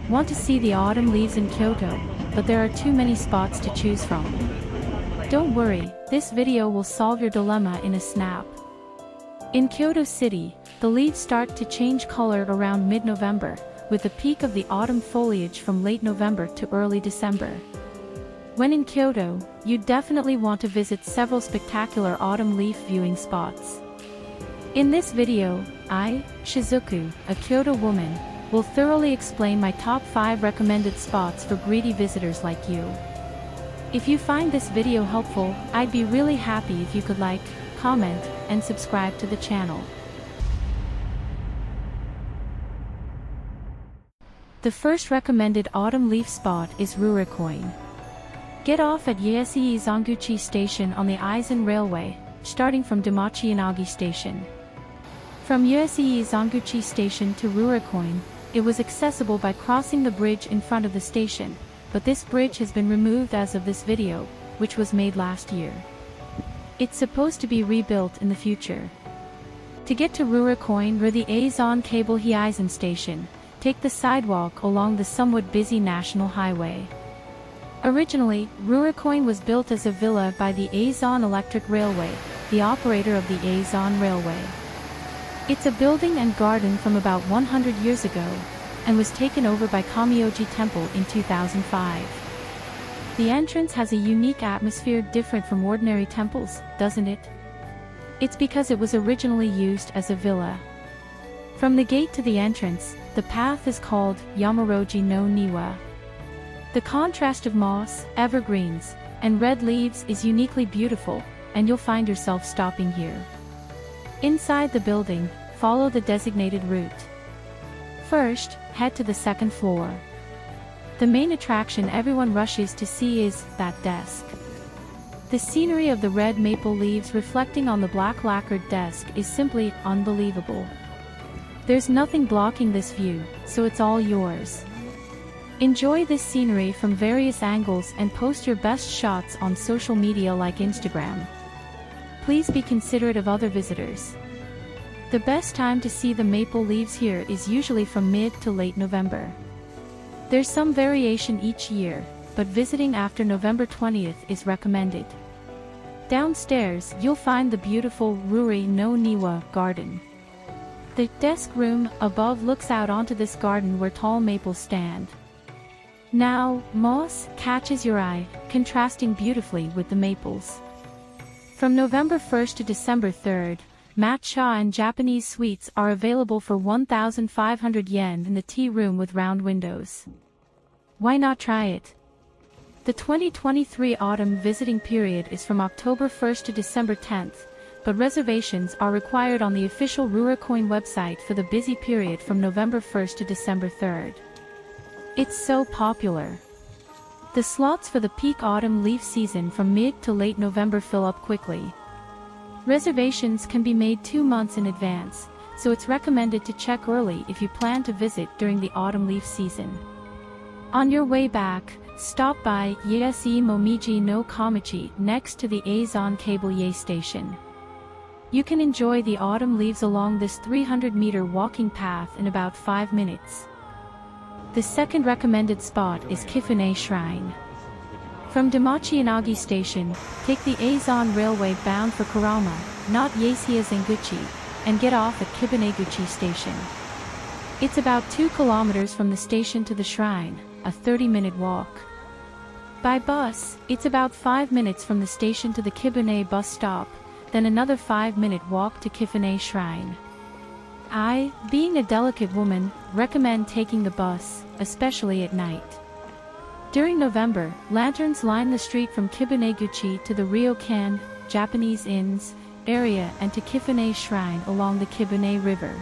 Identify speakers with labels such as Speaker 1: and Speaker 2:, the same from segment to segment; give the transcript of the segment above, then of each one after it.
Speaker 1: Want to see the autumn leaves in Kyoto, but there are too many spots to choose from. Don't worry, this video will solve your dilemma in a snap. In Kyoto City, the leaves start to change color around mid-November, with the peak of the autumn foliage from late November to early December. When in Kyoto, you definitely want to visit several spectacular autumn leaf viewing spots. In this video, I, Shizuku, a Kyoto woman, will thoroughly explain my top 5 recommended spots for greedy visitors like you. If you find this video helpful, I'd be really happy if you could like, comment, and subscribe to the channel. The first recommended autumn leaf spot is Rurochan. Get off at Yaesei Zanguchi Station on the Aizen Railway, starting from Damachi Inagi Station. From Yaesei Zanguchi Station to Rurochan, it was accessible by crossing the bridge in front of the station, but this bridge has been removed as of this video, which was made last year. It's supposed to be rebuilt in the future. To get to Rurochan or the Aizon Cable Hiaizen Station, take the sidewalk along the somewhat busy National Highway. Originally, Rurochan was built as a villa by the Aizon Electric Railway, the operator of the Aizon Railway. It's a building and garden from about 100 years ago, and was taken over by Kamiyoji Temple in 2005. The entrance has a unique atmosphere different from ordinary temples, doesn't it? It's because it was originally used as a villa. From the gate to the entrance, the path is called Yamaroji no Niwa. The contrast of moss, evergreens, and red leaves is uniquely beautiful, and you'll find yourself stopping here. Inside the building, follow the designated route. First, head to the second floor. The main attraction everyone rushes to see is that desk. The scenery of the red maple leaves reflecting on the black lacquered desk is simply unbelievable. There's nothing blocking this view, so it's all yours. Enjoy this scenery from various angles and post your best shots on social media like Instagram. Please be considerate of other visitors. The best time to see the maple leaves here is usually from mid to late November. There's some variation each year, but visiting after November 20th is recommended. Downstairs, you'll find the beautiful Ruri no Niwa garden. The desk room above looks out onto this garden where tall maples stand. Now, moss catches your eye, contrasting beautifully with the maples. From November 1st to December 3rd, matcha and Japanese sweets are available for 1,500 yen in the tea room with round windows. Why not try it? The 2023 autumn visiting period is from October 1st to December 10th, but reservations are required on the official Rurochan website for the busy period from November 1st to December 3rd. It's so popular. The slots for the peak autumn leaf season from mid to late November fill up quickly. Reservations can be made 2 months in advance, so it's recommended to check early if you plan to visit during the autumn leaf season. On your way back, stop by Yaesei Momiji no Kamichi next to the Aizon Cable Yei Station. You can enjoy the autumn leaves along this 300-meter walking path in about 5 minutes. The second recommended spot is Kifune Shrine. From Damachi Inagi Station, take the Aizon Railway bound for Kurama, not Yaesei Zanguchi, and get off at Kibuneguchi Station. It's about 2 kilometers from the station to the shrine, a 30-minute walk. By bus, it's about 5 minutes from the station to the Kibune bus stop, then another 5-minute walk to Kifune Shrine. I, being a delicate woman, recommend taking the bus, especially at night. During November, lanterns line the street from Kibuneguchi to the Ryokan, Japanese inns, area and to Kifune Shrine along the Kibune River.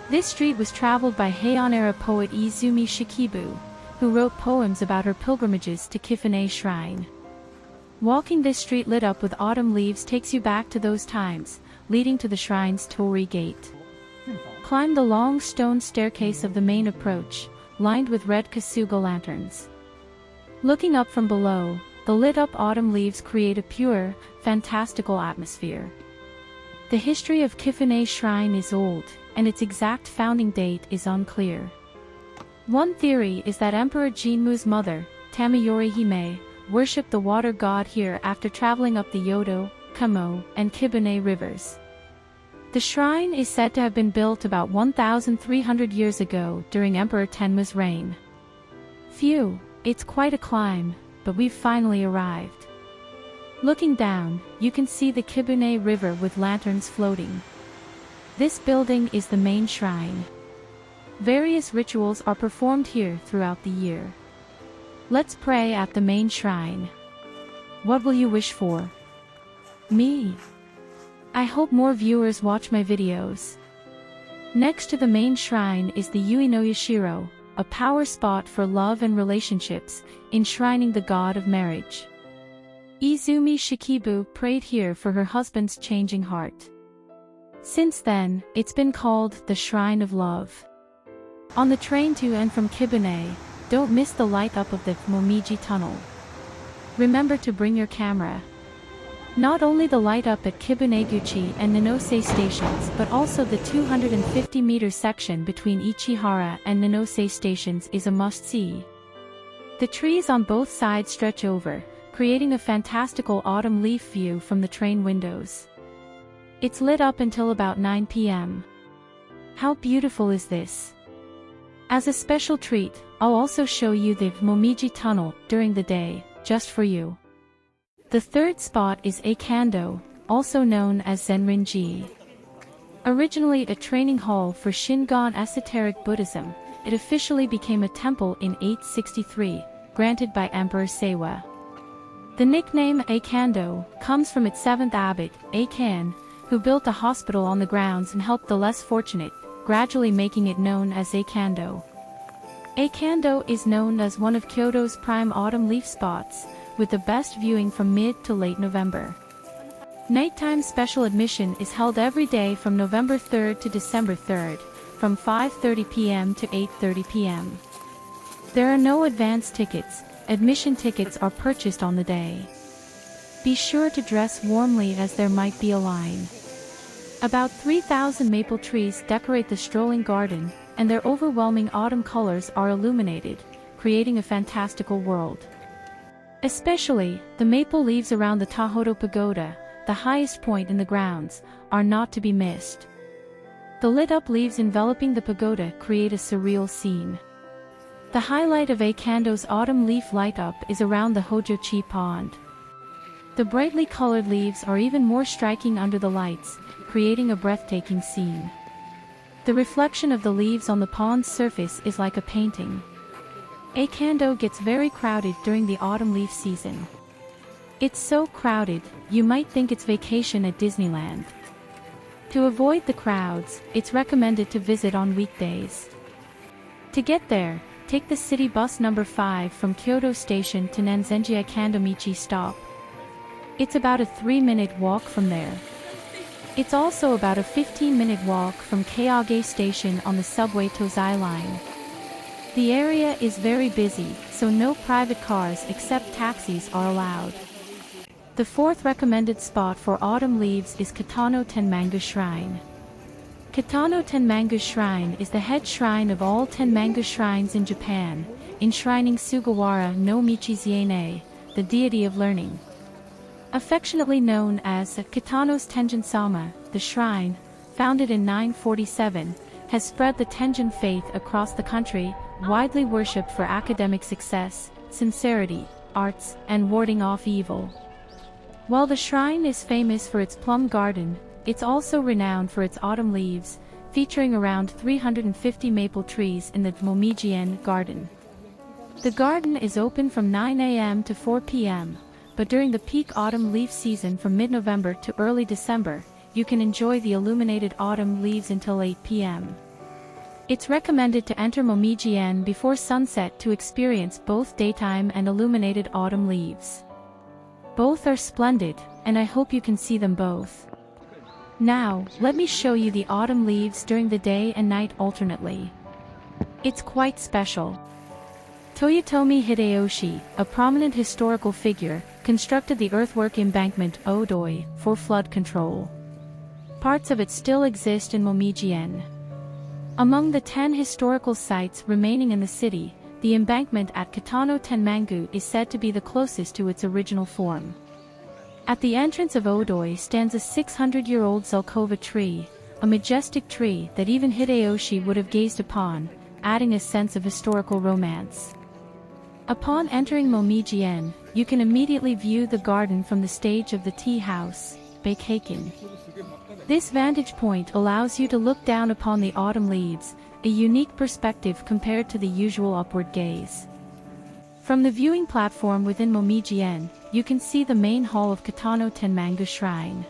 Speaker 1: This street was traveled by Heian-era poet Izumi Shikibu, who wrote poems about her pilgrimages to Kifune Shrine. Walking this street lit up with autumn leaves takes you back to those times, leading to the shrine's torii gate. Climb the long stone staircase of the main approach, lined with red kasuga lanterns. Looking up from below, the lit-up autumn leaves create a pure, fantastical atmosphere. The history of Kifune Shrine is old, and its exact founding date is unclear. One theory is that Emperor Jinmu's mother, Tamayori Hime, worshipped the water god here after traveling up the Yodo, Kamo, and Kibune rivers. The shrine is said to have been built about 1,300 years ago during Emperor Tenmu's reign. Phew, it's quite a climb, but we've finally arrived. Looking down, you can see the Kibune River with lanterns floating. This building is the main shrine. Various rituals are performed here throughout the year. Let's pray at the main shrine. What will you wish for? Me. I hope more viewers watch my videos. Next to the main shrine is the Yui no Yashiro, a power spot for love and relationships, enshrining the god of marriage. Izumi Shikibu prayed here for her husband's changing heart. Since then, it's been called the Shrine of Love. On the train to and from Kibune, don't miss the light up of the Momiji Tunnel. Remember to bring your camera. Not only the light up at Kibuneguchi and Ninose stations but also the 250-meter section between Ichihara and Ninose stations is a must-see. The trees on both sides stretch over, creating a fantastical autumn leaf view from the train windows. It's lit up until about 9 p.m. How beautiful is this? As a special treat, I'll also show you the Momiji Tunnel during the day, just for you. The third spot is Eikando, also known as Zenrinji. Originally a training hall for Shingon esoteric Buddhism, it officially became a temple in 863, granted by Emperor Seiwa. The nickname Eikando comes from its seventh abbot, Eikan, who built a hospital on the grounds and helped the less fortunate, gradually making it known as Eikando. Eikando is known as one of Kyoto's prime autumn leaf spots, with the best viewing from mid to late November. Nighttime special admission is held every day from November 3rd to December 3rd, from 5:30 p.m. to 8:30 p.m. There are no advance tickets, admission tickets are purchased on the day. Be sure to dress warmly as there might be a line. About 3,000 maple trees decorate the strolling garden, and their overwhelming autumn colors are illuminated, creating a fantastical world. Especially, the maple leaves around the Tahodo Pagoda, the highest point in the grounds, are not to be missed. The lit-up leaves enveloping the pagoda create a surreal scene. The highlight of Eikando's autumn leaf light-up is around the Hojochi Pond. The brightly colored leaves are even more striking under the lights, creating a breathtaking scene. The reflection of the leaves on the pond's surface is like a painting. Eikando gets very crowded during the autumn leaf season. It's so crowded, you might think it's vacation at Disneyland. To avoid the crowds, it's recommended to visit on weekdays. To get there, take the city bus number 5 from Kyoto Station to Nanzenji Kandomichi stop. It's about a 3-minute walk from there. It's also about a 15-minute walk from Keiage Station on the subway Tozai line. The area is very busy, so no private cars except taxis are allowed. The fourth recommended spot for autumn leaves is Katano Ten Manga Shrine. Katano Ten Manga Shrine is the head shrine of all 10 manga shrines in Japan, enshrining Sugawara no Michiziene, the deity of learning. Affectionately known as Katano's Tenjin-sama, the shrine, founded in 947, has spread the Tenjin faith across the country, widely worshipped for academic success, sincerity, arts, and warding off evil. While the shrine is famous for its plum garden, it's also renowned for its autumn leaves, featuring around 350 maple trees in the Momijien garden. The garden is open from 9 a.m. to 4 p.m., but during the peak autumn leaf season from mid-November to early December, you can enjoy the illuminated autumn leaves until 8 p.m. It's recommended to enter Momijien before sunset to experience both daytime and illuminated autumn leaves. Both are splendid, and I hope you can see them both. Now, let me show you the autumn leaves during the day and night alternately. It's quite special. Toyotomi Hideyoshi, a prominent historical figure, constructed the earthwork embankment Odoi for flood control. Parts of it still exist in Momijien. Among the 10 historical sites remaining in the city, the embankment at Katano Ten Manga is said to be the closest to its original form. At the entrance of Odoi stands a 600-year-old Zelkova tree, a majestic tree that even Hideyoshi would have gazed upon, adding a sense of historical romance. Upon entering Momiji-en, you can immediately view the garden from the stage of the tea house, Baekhaken. This vantage point allows you to look down upon the autumn leaves, a unique perspective compared to the usual upward gaze. From the viewing platform within Momiji-en, you can see the main hall of Katano Ten Manga Shrine.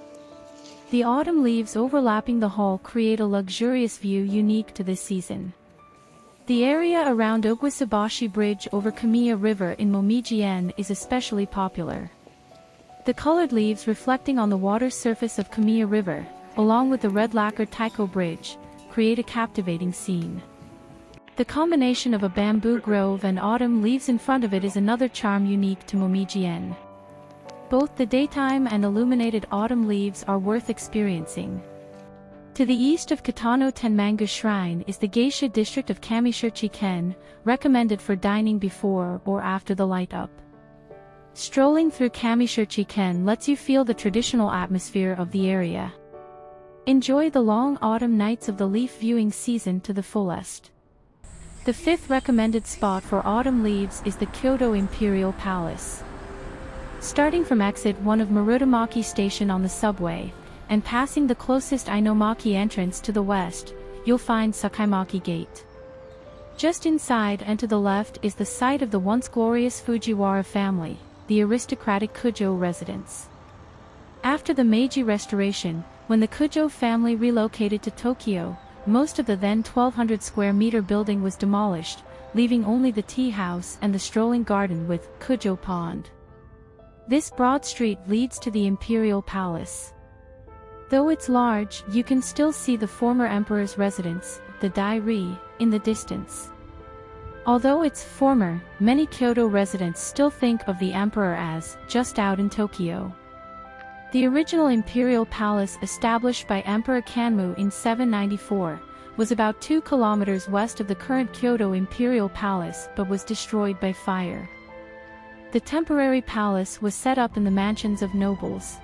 Speaker 1: The autumn leaves overlapping the hall create a luxurious view unique to this season. The area around Ogwasabashi Bridge over Kamiya River in Momiji-en is especially popular. The colored leaves reflecting on the water surface of Kamiya River, along with the red lacquered Taiko Bridge, create a captivating scene. The combination of a bamboo grove and autumn leaves in front of it is another charm unique to Momiji-en. Both the daytime and illuminated autumn leaves are worth experiencing. To the east of Katano Ten Manga Shrine is the geisha district of Kamishurchi-ken, recommended for dining before or after the light-up. Strolling through Kamishurchi-ken lets you feel the traditional atmosphere of the area. Enjoy the long autumn nights of the leaf viewing season to the fullest. The fifth recommended spot for autumn leaves is the Kyoto Imperial Palace. Starting from exit 1 of Marutamaki Station on the subway, and passing the closest Inomaki entrance to the west, you'll find Sakaimaki Gate. Just inside and to the left is the site of the once glorious Fujiwara family, the aristocratic Kujo residence. After the Meiji Restoration, when the Kujo family relocated to Tokyo, most of the then 1,200 square meter building was demolished, leaving only the tea house and the strolling garden with Kujo Pond. This broad street leads to the Imperial Palace. Though it's large, you can still see the former emperor's residence, the Dai-ri, in the distance. Although it's former, many Kyoto residents still think of the emperor as just out in Tokyo. The original Imperial Palace, established by Emperor Kanmu in 794, was about 2 kilometers west of the current Kyoto Imperial Palace but was destroyed by fire. The temporary palace was set up in the mansions of nobles.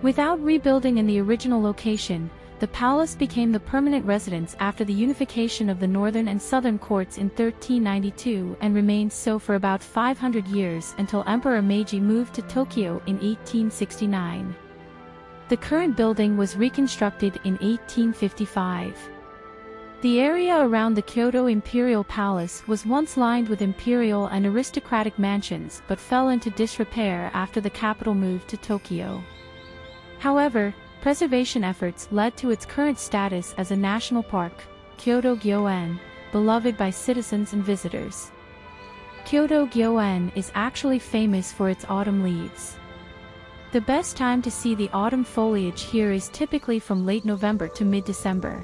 Speaker 1: Without rebuilding in the original location, the palace became the permanent residence after the unification of the northern and southern courts in 1392 and remained so for about 500 years until Emperor Meiji moved to Tokyo in 1869. The current building was reconstructed in 1855. The area around the Kyoto Imperial Palace was once lined with imperial and aristocratic mansions but fell into disrepair after the capital moved to Tokyo. However, preservation efforts led to its current status as a national park, Kyoto Gyoen, beloved by citizens and visitors. Kyoto Gyoen is actually famous for its autumn leaves. The best time to see the autumn foliage here is typically from late November to mid-December.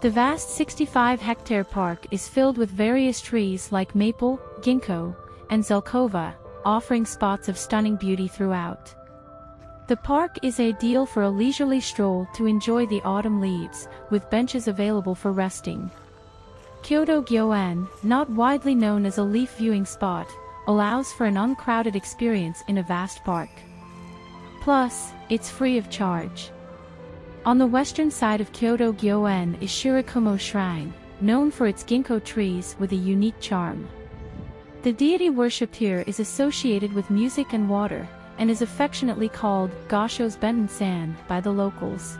Speaker 1: The vast 65-hectare park is filled with various trees like maple, ginkgo, and zelkova, offering spots of stunning beauty throughout. The park is ideal for a leisurely stroll to enjoy the autumn leaves, with benches available for resting. Kyoto Gyoen, not widely known as a leaf viewing spot, allows for an uncrowded experience in a vast park. Plus, it's free of charge. On the western side of Kyoto Gyoen is Shirakumo Shrine, known for its ginkgo trees with a unique charm. The deity worshipped here is associated with music and water, and is affectionately called Gosho's Benten-san by the locals.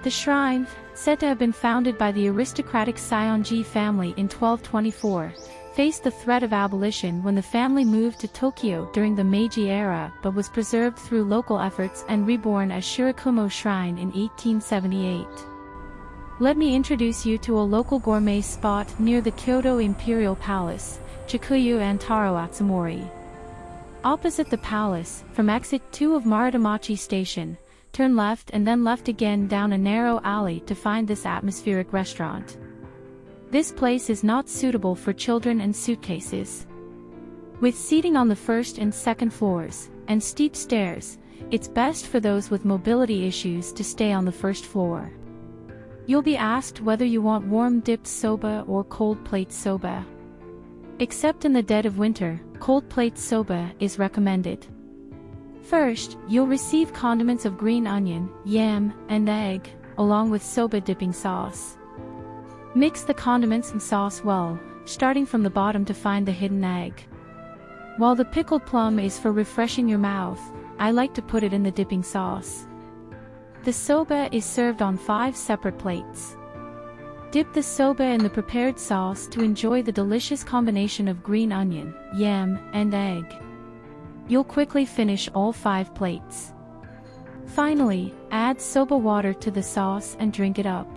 Speaker 1: The shrine, said to have been founded by the aristocratic Seionji family in 1224, faced the threat of abolition when the family moved to Tokyo during the Meiji era but was preserved through local efforts and reborn as Shirakumo Shrine in 1878. Let me introduce you to a local gourmet spot near the Kyoto Imperial Palace, Chikuyu Antaro Atsumori. Opposite the palace, from exit 2 of Marutamaki Station, turn left and then left again down a narrow alley to find this atmospheric restaurant. This place is not suitable for children and suitcases. With seating on the first and second floors, and steep stairs, it's best for those with mobility issues to stay on the first floor. You'll be asked whether you want warm dipped soba or cold plate soba. Except in the dead of winter, cold plate soba is recommended. First, you'll receive condiments of green onion, yam, and egg, along with soba dipping sauce. Mix the condiments and sauce well, starting from the bottom to find the hidden egg. While the pickled plum is for refreshing your mouth, I like to put it in the dipping sauce. The soba is served on 5 separate plates. Dip the soba in the prepared sauce to enjoy the delicious combination of green onion, yam, and egg. You'll quickly finish all 5 plates. Finally, add soba water to the sauce and drink it up.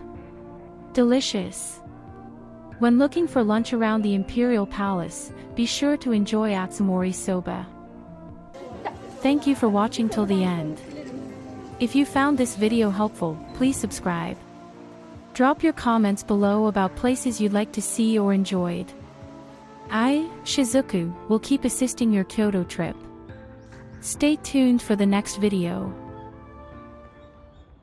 Speaker 1: Delicious! When looking for lunch around the Imperial Palace, be sure to enjoy Atori Soba. Thank you for watching till the end. If you found this video helpful, please subscribe. Drop your comments below about places you'd like to see or enjoyed. I, Shizuku, will keep assisting your Kyoto trip. Stay tuned for the next video.